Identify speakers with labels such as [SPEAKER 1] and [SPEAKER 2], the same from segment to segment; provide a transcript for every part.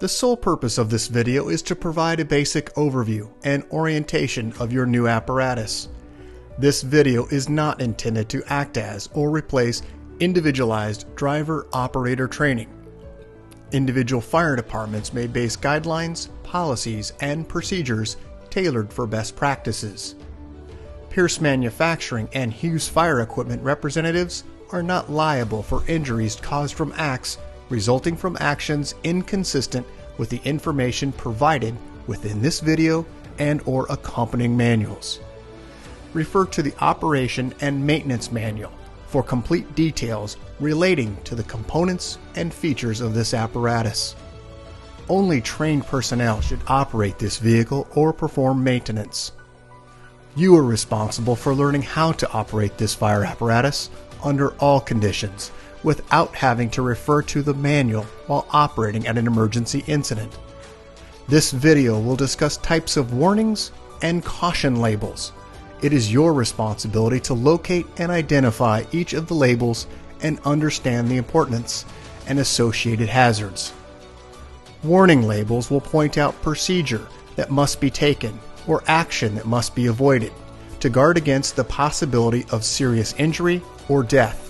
[SPEAKER 1] The sole purpose of this video is to provide a basic overview and orientation of your new apparatus. This video is not intended to act as or replace individualized driver-operator training. Individual fire departments may base guidelines, policies, and procedures tailored for best practices. Pierce Manufacturing and Hughes Fire Equipment representatives are not liable for injuries caused from acts resulting from actions inconsistent with the information provided within this video and/or accompanying manuals. Refer to the Operation and Maintenance Manual for complete details relating to the components and features of this apparatus. Only trained personnel should operate this vehicle or perform maintenance. You are responsible for learning how to operate this fire apparatus under all conditions without having to refer to the manual while operating at an emergency incident. This video will discuss types of warnings and caution labels. It is your responsibility to locate and identify each of the labels and understand the importance and associated hazards. Warning labels will point out procedure that must be taken or action that must be avoided to guard against the possibility of serious injury or death.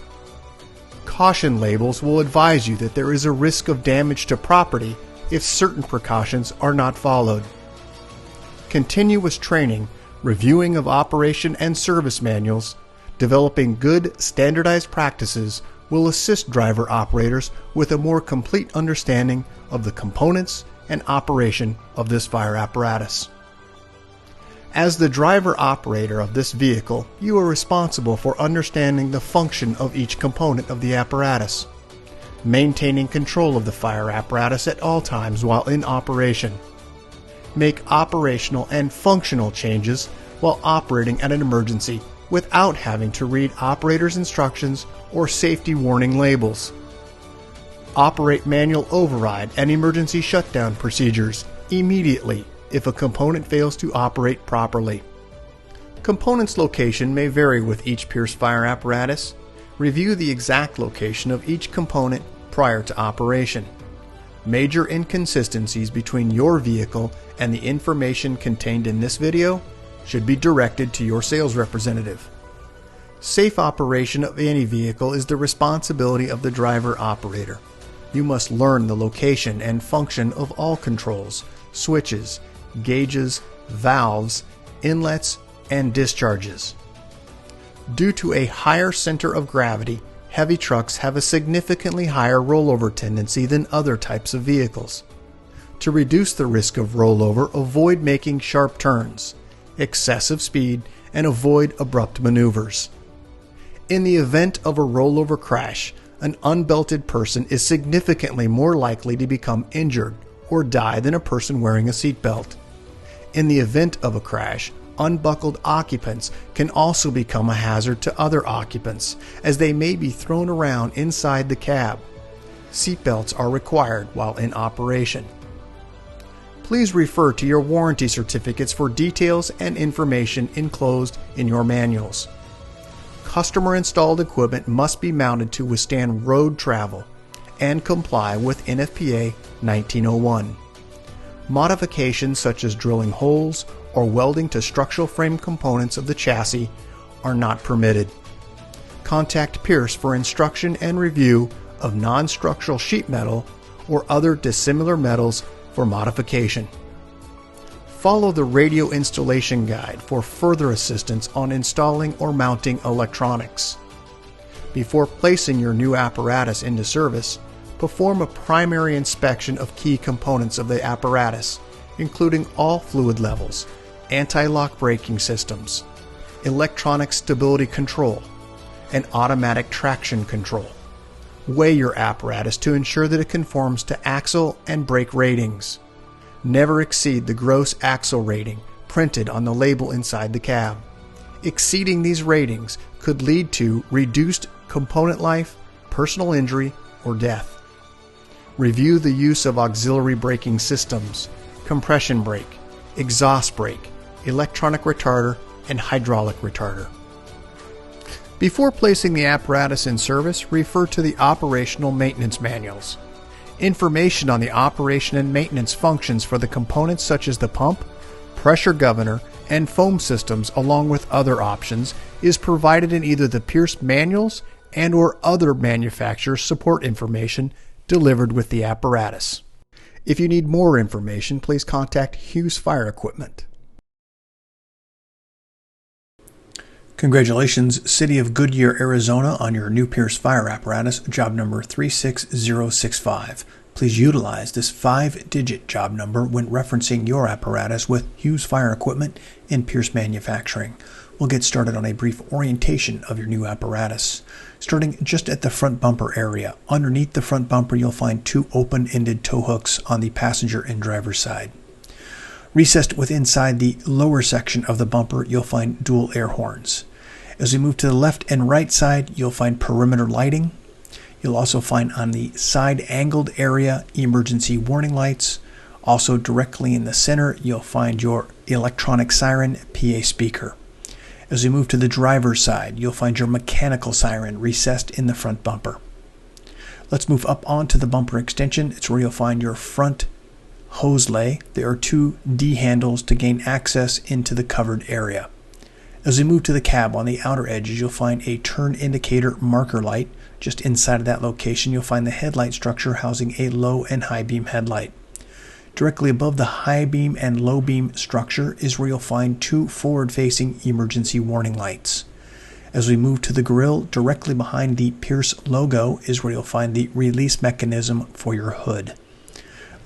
[SPEAKER 1] Caution labels will advise you that there is a risk of damage to property if certain precautions are not followed. Continuous training, reviewing of operation and service manuals, developing good standardized practices will assist driver operators with a more complete understanding of the components and operation of this fire apparatus. As the driver operator of this vehicle, you are responsible for understanding the function of each component of the apparatus, maintaining control of the fire apparatus at all times while in operation. Make operational and functional changes while operating at an emergency without having to read operator's instructions or safety warning labels. Operate manual override and emergency shutdown procedures immediately if a component fails to operate properly. Components location may vary with each Pierce fire apparatus. Review the exact location of each component prior to operation. Major inconsistencies between your vehicle and the information contained in this video should be directed to your sales representative. Safe operation of any vehicle is the responsibility of the driver operator. You must learn the location and function of all controls, switches, gauges, valves, inlets, and discharges. Due to a higher center of gravity, heavy trucks have a significantly higher rollover tendency than other types of vehicles. To reduce the risk of rollover, avoid making sharp turns, excessive speed, and avoid abrupt maneuvers. In the event of a rollover crash, an unbelted person is significantly more likely to become injured or die than a person wearing a seatbelt. In the event of a crash, unbuckled occupants can also become a hazard to other occupants, as they may be thrown around inside the cab. Seatbelts are required while in operation. Please refer to your warranty certificates for details and information enclosed in your manuals. Customer-installed equipment must be mounted to withstand road travel and comply with NFPA 1901. Modifications such as drilling holes or welding to structural frame components of the chassis are not permitted. Contact Pierce for instruction and review of non-structural sheet metal or other dissimilar metals for modification. Follow the radio installation guide for further assistance on installing or mounting electronics. Before placing your new apparatus into service, perform a primary inspection of key components of the apparatus, including all fluid levels, anti-lock braking systems, electronic stability control, and automatic traction control. Weigh your apparatus to ensure that it conforms to axle and brake ratings. Never exceed the gross axle rating printed on the label inside the cab. Exceeding these ratings could lead to reduced component life, personal injury, or death. Review the use of auxiliary braking systems, compression brake, exhaust brake, electronic retarder, and hydraulic retarder. Before placing the apparatus in service, refer to the operational maintenance manuals. Information on the operation and maintenance functions for the components such as the pump, pressure governor, and foam systems, along with other options, is provided in either the Pierce manuals and/or other manufacturer support information delivered with the apparatus. If you need more information, please contact Hughes Fire Equipment. Congratulations, City of Goodyear, Arizona, on your new Pierce fire apparatus, job number 36065. Please utilize this 5-digit job number when referencing your apparatus with Hughes Fire Equipment and Pierce Manufacturing. We'll get started on a brief orientation of your new apparatus. Starting just at the front bumper area. Underneath the front bumper, you'll find 2 open-ended tow hooks on the passenger and driver's side. Recessed within the lower section of the bumper, you'll find dual air horns. As we move to the left and right side, you'll find perimeter lighting. You'll also find on the side angled area emergency warning lights. Also directly in the center, you'll find your electronic siren PA speaker. As we move to the driver's side, you'll find your mechanical siren recessed in the front bumper. Let's move up onto the bumper extension. It's where you'll find your front hose lay. There are 2 D handles to gain access into the covered area. As we move to the cab on the outer edges, you'll find a turn indicator marker light. Just inside of that location, you'll find the headlight structure housing a low and high beam headlight. Directly above the high beam and low beam structure is where you'll find 2 forward-facing emergency warning lights. As we move to the grille, directly behind the Pierce logo is where you'll find the release mechanism for your hood.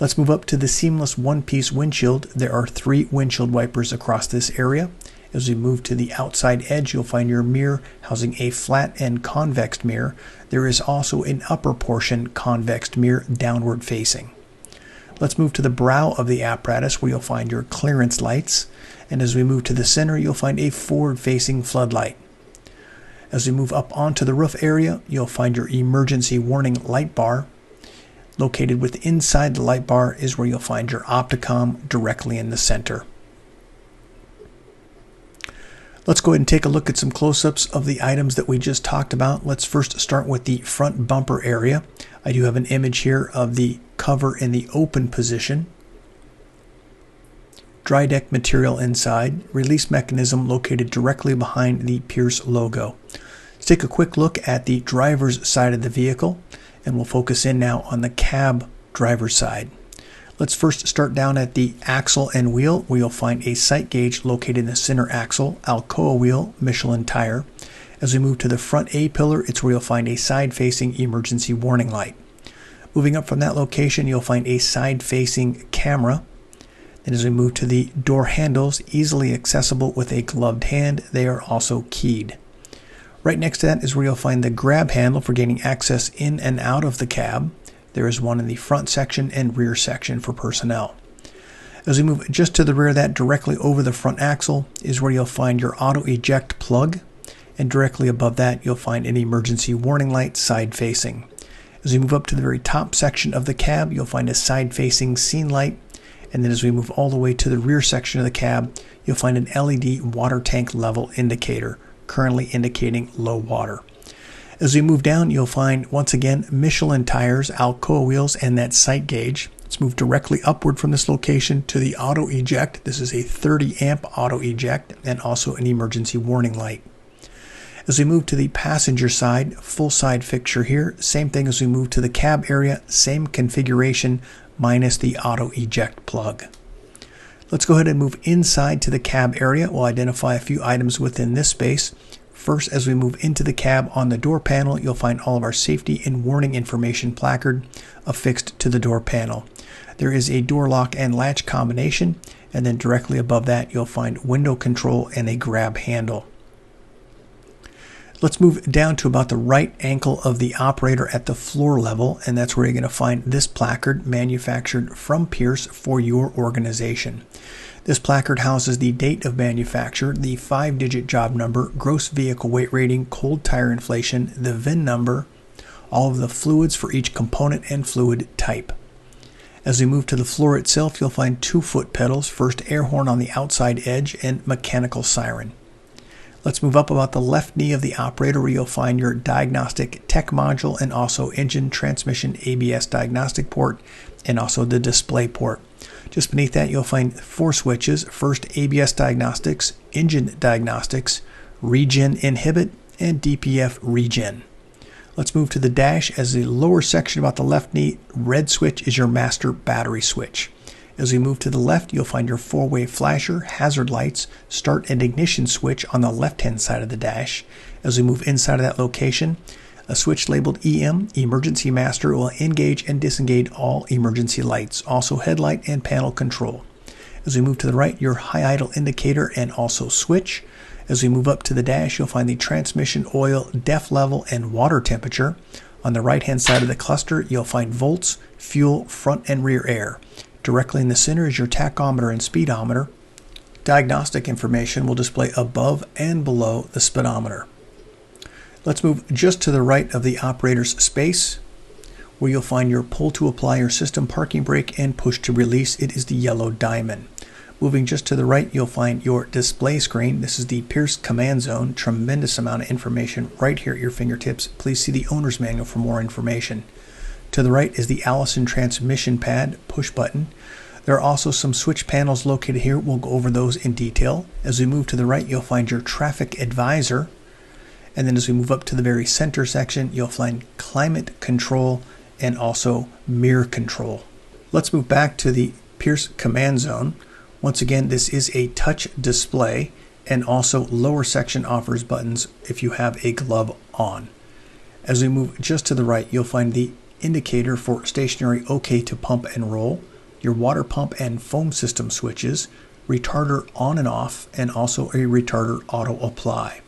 [SPEAKER 1] Let's move up to the seamless one-piece windshield. There are 3 windshield wipers across this area. As we move to the outside edge, you'll find your mirror housing a flat and convex mirror. There is also an upper portion convex mirror downward facing. Let's move to the brow of the apparatus where you'll find your clearance lights. And as we move to the center, you'll find a forward-facing floodlight. As we move up onto the roof area, you'll find your emergency warning light bar. Located inside the light bar is where you'll find your Opticom directly in the center. Let's go ahead and take a look at some close-ups of the items that we just talked about. Let's first start with the front bumper area. I do have an image here of the cover in the open position. Dry deck material inside. Release mechanism located directly behind the Pierce logo. Let's take a quick look at the driver's side of the vehicle, and we'll focus in now on the cab driver's side. Let's first start down at the axle and wheel, where you'll find a sight gauge located in the center axle, Alcoa wheel, Michelin tire. As we move to the front A-pillar, it's where you'll find a side-facing emergency warning light. Moving up from that location, you'll find a side-facing camera. Then as we move to the door handles, easily accessible with a gloved hand, they are also keyed. Right next to that is where you'll find the grab handle for gaining access in and out of the cab. There is one in the front section and rear section for personnel. As we move just to the rear of that, directly over the front axle, is where you'll find your auto eject plug. And directly above that, you'll find an emergency warning light side facing. As we move up to the very top section of the cab, you'll find a side facing scene light. And then as we move all the way to the rear section of the cab, you'll find an LED water tank level indicator, currently indicating low water. As we move down, you'll find, once again, Michelin tires, Alcoa wheels, and that sight gauge. Let's move directly upward from this location to the auto eject. This is a 30 amp auto eject and also an emergency warning light. As we move to the passenger side, full side fixture here. Same thing as we move to the cab area, same configuration minus the auto eject plug. Let's go ahead and move inside to the cab area. We'll identify a few items within this space. First, as we move into the cab, on the door panel, you'll find all of our safety and warning information placard affixed to the door panel. There is a door lock and latch combination, and then directly above that, you'll find window control and a grab handle. Let's move down to about the right ankle of the operator at the floor level, and that's where you're going to find this placard manufactured from Pierce for your organization. This placard houses the date of manufacture, the 5-digit job number, gross vehicle weight rating, cold tire inflation, the VIN number, all of the fluids for each component and fluid type. As we move to the floor itself, you'll find 2 foot pedals, first air horn on the outside edge and mechanical siren. Let's move up about the left knee of the operator where you'll find your diagnostic tech module and also engine, transmission, ABS diagnostic port, and also the display port. Just beneath that, you'll find 4 switches. First, ABS diagnostics, engine diagnostics, regen inhibit, and DPF regen. Let's move to the dash. As the lower section about the left knee, red switch is your master battery switch. As we move to the left, you'll find your 4-way flasher, hazard lights, start and ignition switch on the left-hand side of the dash. As we move inside of that location, a switch labeled EM, Emergency Master, will engage and disengage all emergency lights, also headlight and panel control. As we move to the right, your high idle indicator and also switch. As we move up to the dash, you'll find the transmission oil, def level, and water temperature. On the right-hand side of the cluster, you'll find volts, fuel, front and rear air. Directly in the center is your tachometer and speedometer. Diagnostic information will display above and below the speedometer. Let's move just to the right of the operator's space, where you'll find your pull to apply your system parking brake and push to release. It is the yellow diamond. Moving just to the right, you'll find your display screen. This is the Pierce Command Zone. Tremendous amount of information right here at your fingertips. Please see the owner's manual for more information. To the right is the Allison transmission pad push button. There are also some switch panels located here. We'll go over those in detail. As we move to the right, you'll find your traffic advisor. And then as we move up to the very center section, you'll find climate control and also mirror control. Let's move back to the Pierce Command Zone. Once again, this is a touch display, and also lower section offers buttons if you have a glove on. As we move just to the right, you'll find the indicator for stationary OK to pump and roll, your water pump and foam system switches, retarder on and off, and also a retarder auto apply.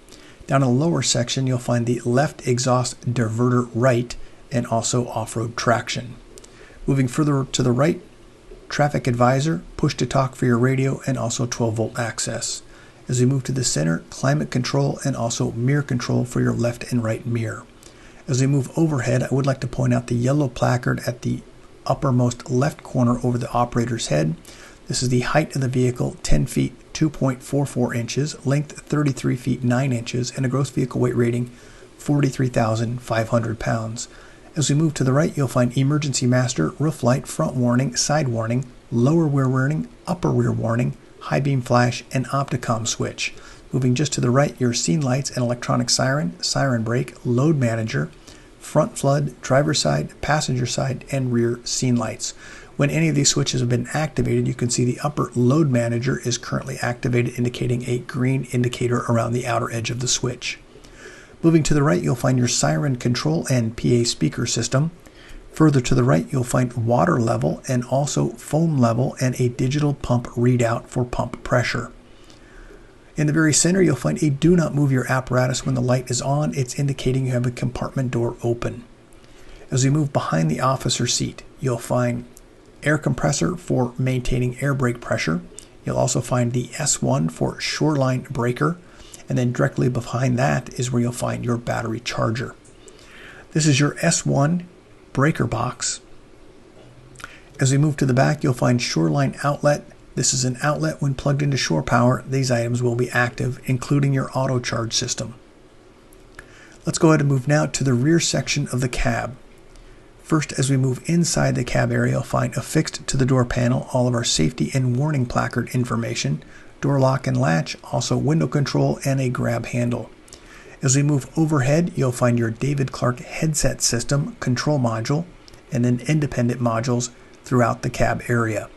[SPEAKER 1] Down in the lower section, you'll find the left exhaust diverter right and also off-road traction. Moving further to the right, traffic advisor, push to talk for your radio, and also 12-volt access. As we move to the center, climate control and also mirror control for your left and right mirror. As we move overhead, I would like to point out the yellow placard at the uppermost left corner over the operator's head. This is the height of the vehicle, 10 feet 2.44 inches, length 33 feet 9 inches, and a gross vehicle weight rating 43,500 pounds. As we move to the right, you'll find emergency master, roof light, front warning, side warning, lower rear warning, upper rear warning, high beam flash, and opticom switch. Moving just to the right, your scene lights and electronic siren, siren brake, load manager, front flood, driver side, passenger side, and rear scene lights. When any of these switches have been activated, you can see the upper load manager is currently activated, indicating a green indicator around the outer edge of the switch. Moving to the right, you'll find your siren control and PA speaker system. Further to the right, you'll find water level and also foam level and a digital pump readout for pump pressure. In the very center, you'll find a do not move your apparatus when the light is on. It's indicating you have a compartment door open. As we move behind the officer seat, you'll find air compressor for maintaining air brake pressure. You'll also find the S1 for shoreline breaker. And then directly behind that is where you'll find your battery charger. This is your S1 breaker box. As we move to the back, you'll find shoreline outlet. This is an outlet when plugged into shore power. These items will be active, including your auto charge system. Let's go ahead and move now to the rear section of the cab. First, as we move inside the cab area, you'll find affixed to the door panel all of our safety and warning placard information, door lock and latch, also window control, and a grab handle. As we move overhead, you'll find your David Clark headset system, control module, and then independent modules throughout the cab area.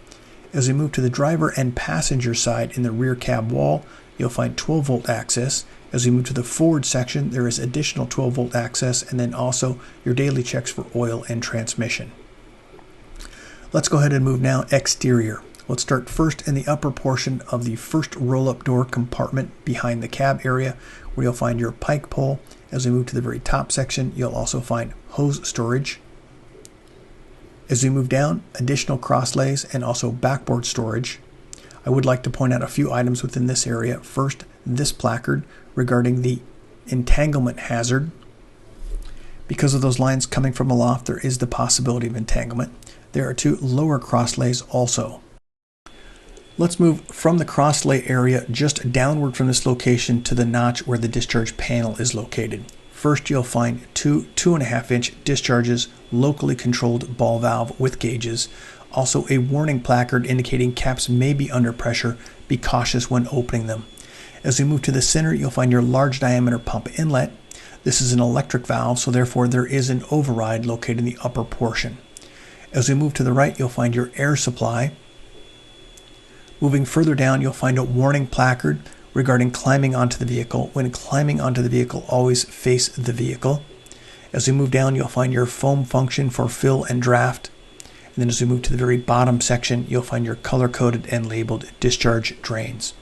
[SPEAKER 1] As we move to the driver and passenger side in the rear cab wall, you'll find 12-volt access. As we move to the forward section, there is additional 12-volt access, and then also your daily checks for oil and transmission. Let's go ahead and move now exterior. Let's start first in the upper portion of the first roll-up door compartment behind the cab area, where you'll find your pike pole. As we move to the very top section, you'll also find hose storage. As we move down, additional crosslays and also backboard storage. I would like to point out a few items within this area. First, this placard regarding the entanglement hazard. Because of those lines coming from aloft, there is the possibility of entanglement. There are two lower crosslays also. Let's move from the crosslay area just downward from this location to the notch where the discharge panel is located. First, you'll find two 2.5-inch discharges, locally controlled ball valve with gauges. Also a warning placard indicating caps may be under pressure. Be cautious when opening them. As we move to the center, you'll find your large diameter pump inlet. This is an electric valve, so therefore there is an override located in the upper portion. As we move to the right, you'll find your air supply. Moving further down, you'll find a warning placard regarding climbing onto the vehicle. When climbing onto the vehicle, always face the vehicle. As we move down, you'll find your foam function for fill and draft. And then as we move to the very bottom section, you'll find your color-coded and labeled discharge drains.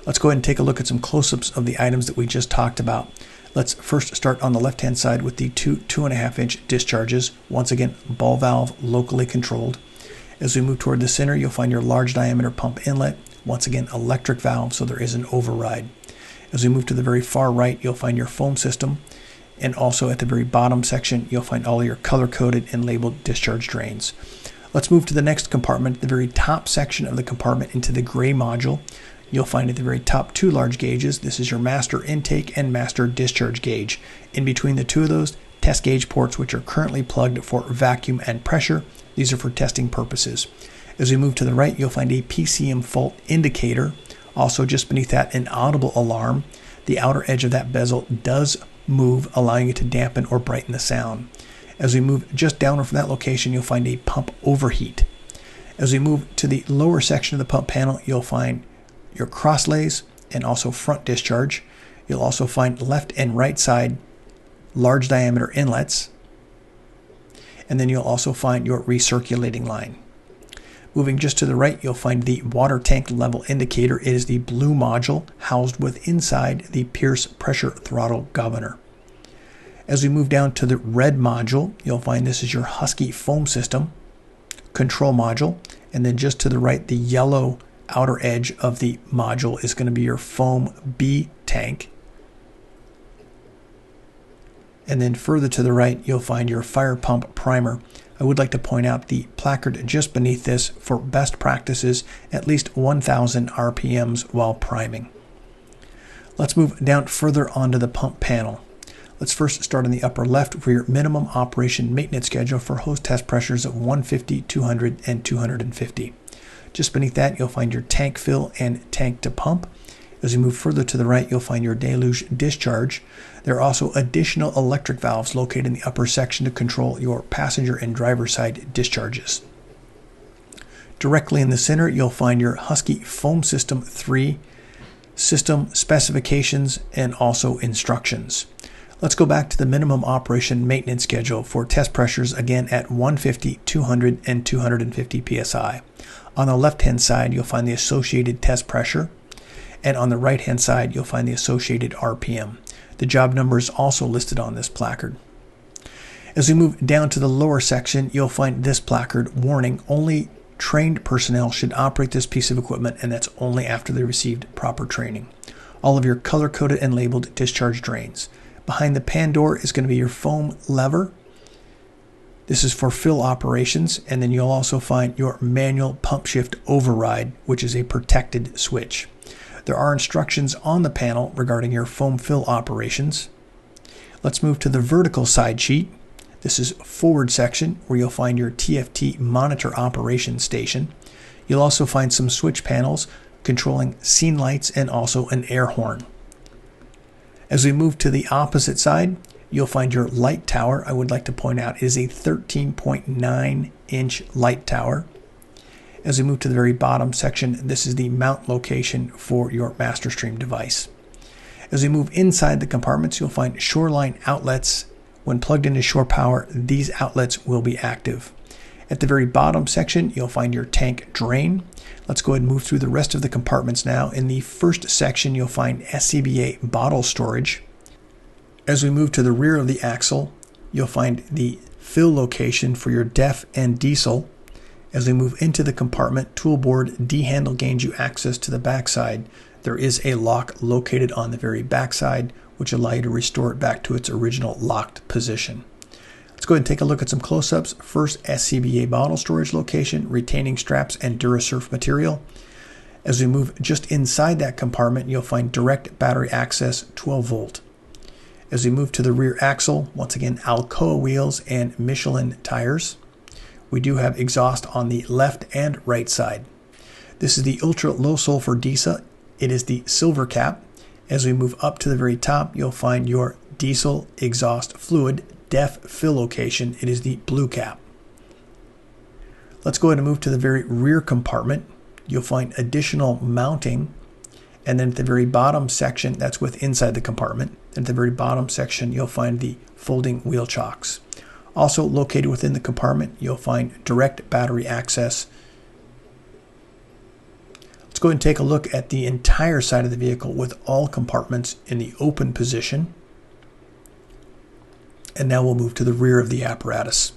[SPEAKER 1] Let's go ahead and take a look at some close-ups of the items that we just talked about. Let's first start on the left-hand side with the two 2.5-inch discharges. Once again, ball valve, locally controlled. As we move toward the center, you'll find your large diameter pump inlet. Once again, electric valve, so there is an override. As we move to the very far right, you'll find your foam system. And also at the very bottom section, you'll find all your color-coded and labeled discharge drains. Let's move to the next compartment. At the very top section of the compartment into the gray module, you'll find at the very top two large gauges. This is your master intake and master discharge gauge. In between the two of those, test gauge ports, which are currently plugged for vacuum and pressure. These are for testing purposes. As we move to the right, you'll find a PCM fault indicator. Also just beneath that, an audible alarm. The outer edge of that bezel does move, allowing it to dampen or brighten the sound. As we move just downward from that location, you'll find a pump overheat. As we move to the lower section of the pump panel, you'll find your crosslays and also front discharge. You'll also find left and right side large diameter inlets. And then you'll also find your recirculating line. Moving just to the right, you'll find the water tank level indicator. It is the blue module housed with inside the Pierce pressure throttle governor. As we move down to the red module, you'll find this is your Husky foam system control module. And then just to the right, the yellow outer edge of the module is going to be your foam B tank. And then further to the right, you'll find your fire pump primer. I would like to point out the placard just beneath this for best practices, at least 1,000 RPMs while priming. Let's move down further onto the pump panel. Let's first start in the upper left for your minimum operation maintenance schedule for hose test pressures of 150, 200, and 250. Just beneath that, you'll find your tank fill and tank to pump. As you move further to the right, you'll find your deluge discharge. There are also additional electric valves located in the upper section to control your passenger and driver side discharges. Directly in the center, you'll find your Husky Foam System 3 system specifications and also instructions. Let's go back to the minimum operation maintenance schedule for test pressures, again at 150, 200, and 250 psi. On the left-hand side, you'll find the associated test pressure. And on the right-hand side, you'll find the associated RPM. The job number is also listed on this placard. As we move down to the lower section, you'll find this placard warning: only trained personnel should operate this piece of equipment, and that's only after they received proper training. All of your color-coded and labeled discharge drains. Behind the pan door is going to be your foam lever. This is for fill operations, and then you'll also find your manual pump shift override, which is a protected switch. There are instructions on the panel regarding your foam fill operations. Let's move to the vertical side sheet. This is forward section where you'll find your TFT monitor operation station. You'll also find some switch panels controlling scene lights and also an air horn. As we move to the opposite side, you'll find your light tower. I would like to point out is a 13.9-inch light tower. As we move to the very bottom section, this is the mount location for your MasterStream device. As we move inside the compartments, you'll find shoreline outlets. When plugged into shore power, these outlets will be active. At the very bottom section, you'll find your tank drain. Let's go ahead and move through the rest of the compartments now. In the first section, you'll find SCBA bottle storage. As we move to the rear of the axle, you'll find the fill location for your DEF and diesel. As we move into the compartment, toolboard D-handle gains you access to the backside. There is a lock located on the very backside, which allow you to restore it back to its original locked position. Let's go ahead and take a look at some close-ups. First, SCBA bottle storage location, retaining straps and Durasurf material.
[SPEAKER 2] As we move just inside that compartment, you'll find direct battery access 12 volt. As we move to the rear axle, once again, Alcoa wheels and Michelin tires. We do have exhaust on the left and right side. This is the ultra low sulfur diesel. It is the silver cap. As we move up to the very top, you'll find your diesel exhaust fluid DEF fill location. It is the blue cap. Let's go ahead and move to the very rear compartment. You'll find additional mounting, and then at the very bottom section, that's with inside the compartment. At the very bottom section, you'll find the folding wheel chocks. Also located within the compartment, you'll find direct battery access. Let's go ahead and take a look at the entire side of the vehicle with all compartments in the open position. And now we'll move to the rear of the apparatus.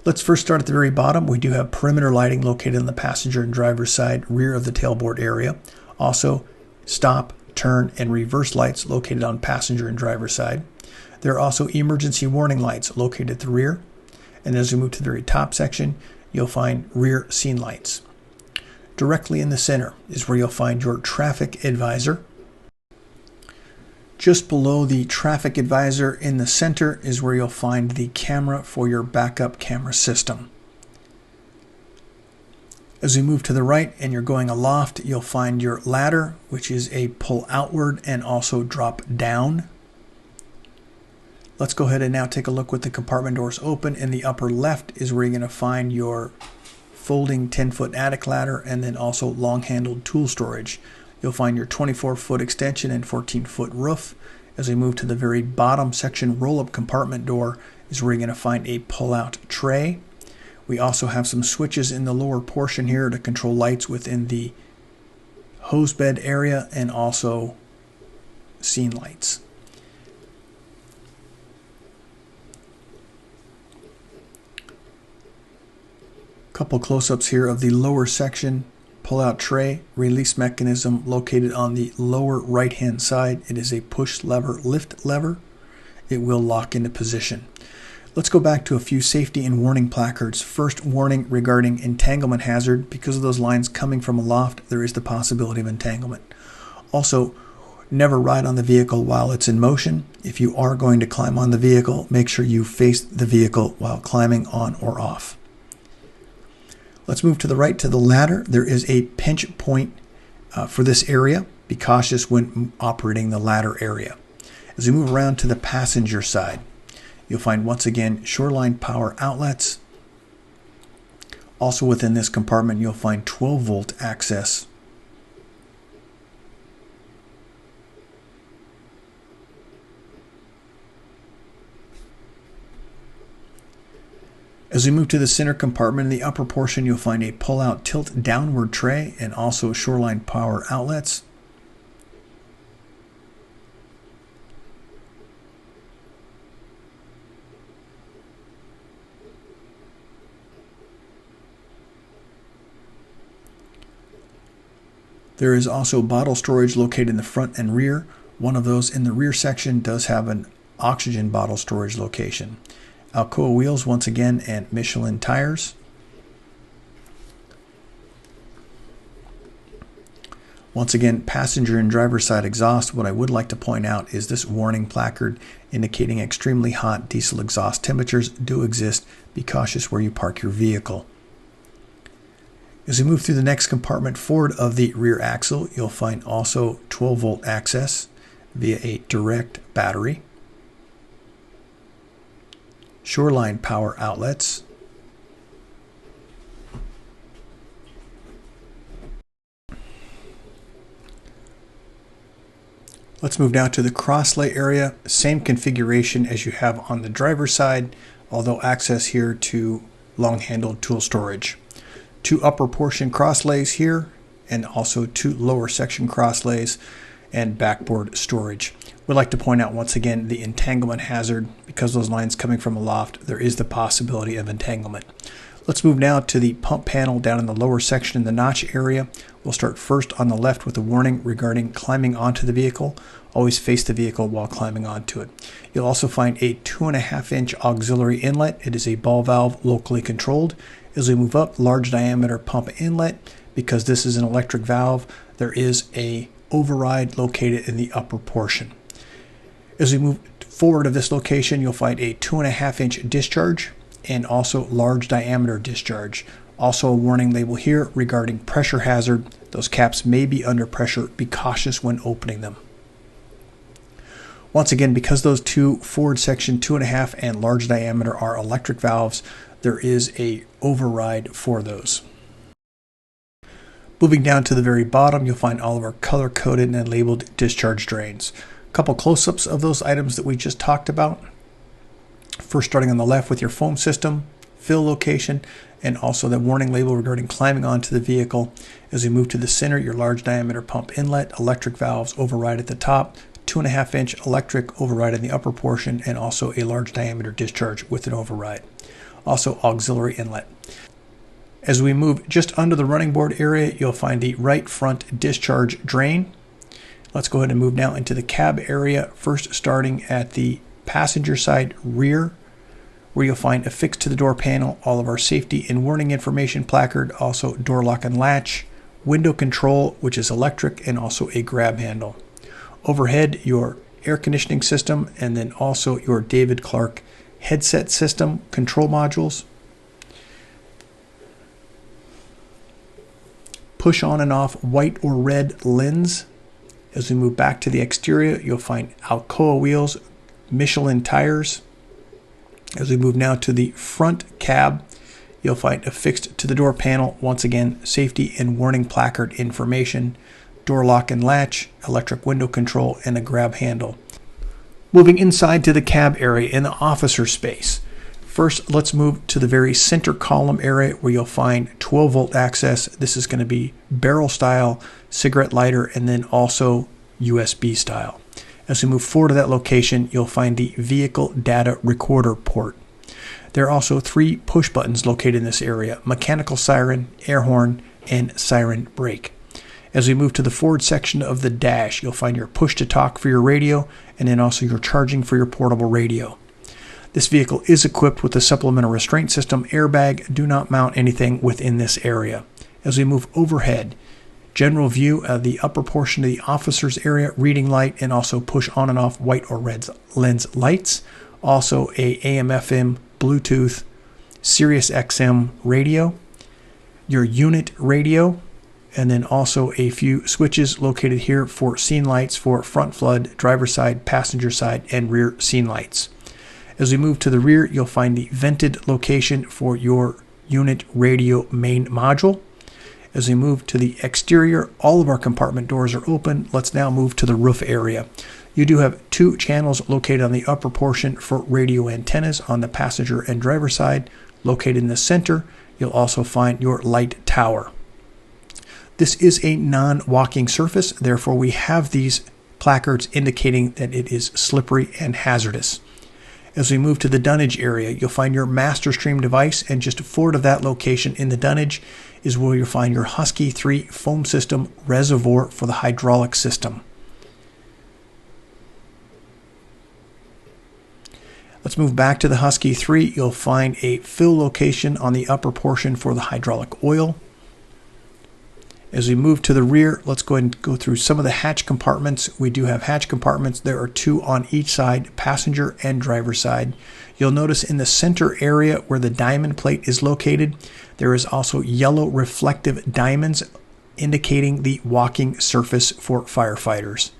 [SPEAKER 2] Let's first start at the very bottom. We do have perimeter lighting located on the passenger and driver's side, rear of the tailboard area. Also, stop, turn, and reverse lights located on passenger and driver's side. There are also emergency warning lights located at the rear. And as we move to the very top section, you'll find rear scene lights. Directly in the center is where you'll find your traffic advisor. Just below the traffic advisor in the center is where you'll find the camera for your backup camera system. As we move to the right and you're going aloft, you'll find your ladder, which is a pull outward and also drop down. Let's go ahead and now take a look with the compartment doors open. In the upper left is where you're going to find your folding 10-foot attic ladder and then also long-handled tool storage. You'll find your 24-foot extension and 14-foot roof. As we move to the very bottom section, roll-up compartment door is where you're going to find a pull-out tray. We also have some switches in the lower portion here to control lights within the hose bed area and also scene lights. Couple close-ups here of the lower section. Pull-out tray, release mechanism located on the lower right-hand side. It is a push lever, lift lever. It will lock into position. Let's go back to a few safety and warning placards. First, warning regarding entanglement hazard. Because of those lines coming from aloft, there is the possibility of entanglement. Also, never ride on the vehicle while it's in motion. If you are going to climb on the vehicle, make sure you face the vehicle while climbing on or off. Let's move to the right to the ladder. There is a pinch point for this area. Be cautious when operating the ladder area. As we move around to the passenger side, you'll find once again shoreline power outlets. Also within this compartment, you'll find 12-volt access. As we move to the center compartment, in the upper portion, you'll find a pull-out tilt downward tray and also shoreline power outlets. There is also bottle storage located in the front and rear. One of those in the rear section does have an oxygen bottle storage location. Alcoa wheels once again and Michelin tires. Once again, passenger and driver side exhaust. What I would like to point out is this warning placard indicating extremely hot diesel exhaust temperatures do exist. Be cautious where you park your vehicle. As we move through the next compartment forward of the rear axle, you'll find also 12-volt access via a direct battery. Shoreline power outlets. Let's move now to the crosslay area. Same configuration as you have on the driver's side, although access here to long-handled tool storage. 2 upper portion crosslays here and also 2 lower section crosslays and backboard storage. We'd like to point out once again the entanglement hazard. Because those lines coming from aloft, there is the possibility of entanglement. Let's move now to the pump panel down in the lower section in the notch area. We'll start first on the left with a warning regarding climbing onto the vehicle. Always face the vehicle while climbing onto it. You'll also find a 2.5-inch auxiliary inlet. It is a ball valve locally controlled. As we move up, large diameter pump inlet. because this is an electric valve, there is a override located in the upper portion. As we move forward of this location, you'll find a 2.5-inch discharge and also large diameter discharge. Also a warning label here regarding pressure hazard. Those caps may be under pressure. Be cautious when opening them. Once again, because those two forward section 2.5 and large diameter are electric valves, there is a override for those. Moving down to the very bottom, you'll find all of our color-coded and labeled discharge drains. A couple close-ups of those items that we just talked about. First, starting on the left with your foam system, fill location, and also the warning label regarding climbing onto the vehicle. As we move to the center, your large diameter pump inlet, electric valves override at the top, 2.5-inch electric override in the upper portion, and also a large diameter discharge with an override. Also auxiliary inlet. As we move just under the running board area, you'll find the right front discharge drain. Let's go ahead and move now into the cab area, first starting at the passenger side rear, where you'll find affixed to the door panel all of our safety and warning information placard, also door lock and latch, window control, which is electric, and also a grab handle. Overhead, your air conditioning system, and then also your David Clark headset system control modules. Push on and off white or red lens. As we move back to the exterior, you'll find Alcoa wheels, Michelin tires. As we move now to the front cab, you'll find affixed to the door panel, once again, safety and warning placard information, door lock and latch, electric window control, and a grab handle. Moving inside to the cab area in the officer space. First, let's move to the very center column area where you'll find 12-volt access. This is going to be barrel style, cigarette lighter, and then also USB style. As we move forward to that location, you'll find the vehicle data recorder port. There are also 3 push buttons located in this area: mechanical siren, air horn, and siren brake. As we move to the forward section of the dash, you'll find your push to talk for your radio, and then also your charging for your portable radio. This vehicle is equipped with a supplemental restraint system airbag. Do not mount anything within this area. As we move overhead, general view of the upper portion of the officer's area, reading light, and also push on and off white or red lens lights. Also a AM/FM, Bluetooth, Sirius XM radio, your unit radio, and then also a few switches located here for scene lights for front flood, driver's side, passenger side, and rear scene lights. As we move to the rear, you'll find the vented location for your unit radio main module. As we move to the exterior, all of our compartment doors are open. Let's now move to the roof area. You do have 2 channels located on the upper portion for radio antennas on the passenger and driver side. Located in the center, you'll also find your light tower. This is a non-walking surface, therefore we have these placards indicating that it is slippery and hazardous. As we move to the dunnage area, you'll find your master stream device, and just forward of that location in the dunnage is where you'll find your Husky 3 foam system reservoir for the hydraulic system. Let's move back to the Husky 3. You'll find a fill location on the upper portion for the hydraulic oil. As we move to the rear, let's go ahead and go through some of the hatch compartments. We do have hatch compartments. There are 2 on each side, passenger and driver side. You'll notice in the center area where the diamond plate is located, there is also yellow reflective diamonds indicating the walking surface for firefighters.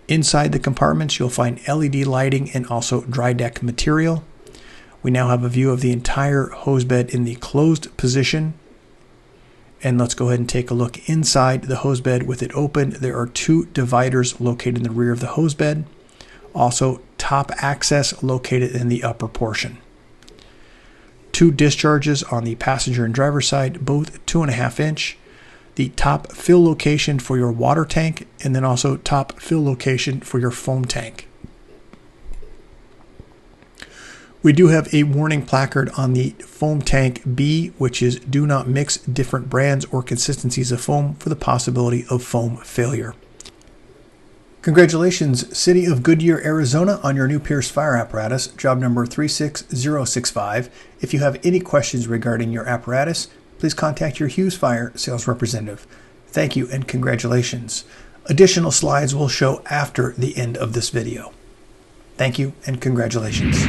[SPEAKER 2] Inside the compartments, you'll find LED lighting and also dry deck material. We now have a view of the entire hose bed in the closed position. And let's go ahead and take a look inside the hose bed with it open. There are 2 dividers located in the rear of the hose bed. Also, top access located in the upper portion. 2 discharges on the passenger and driver side, both 2.5-inch. The top fill location for your water tank, and then also top fill location for your foam tank. We do have a warning placard on the foam tank B, which is do not mix different brands or consistencies of foam for the possibility of foam failure. Congratulations, City of Goodyear, Arizona, on your new Pierce fire apparatus, job number 36065. If you have any questions regarding your apparatus, please contact your Hughes Fire sales representative. Thank you and congratulations. Additional slides will show after the end of this video. Thank you and congratulations.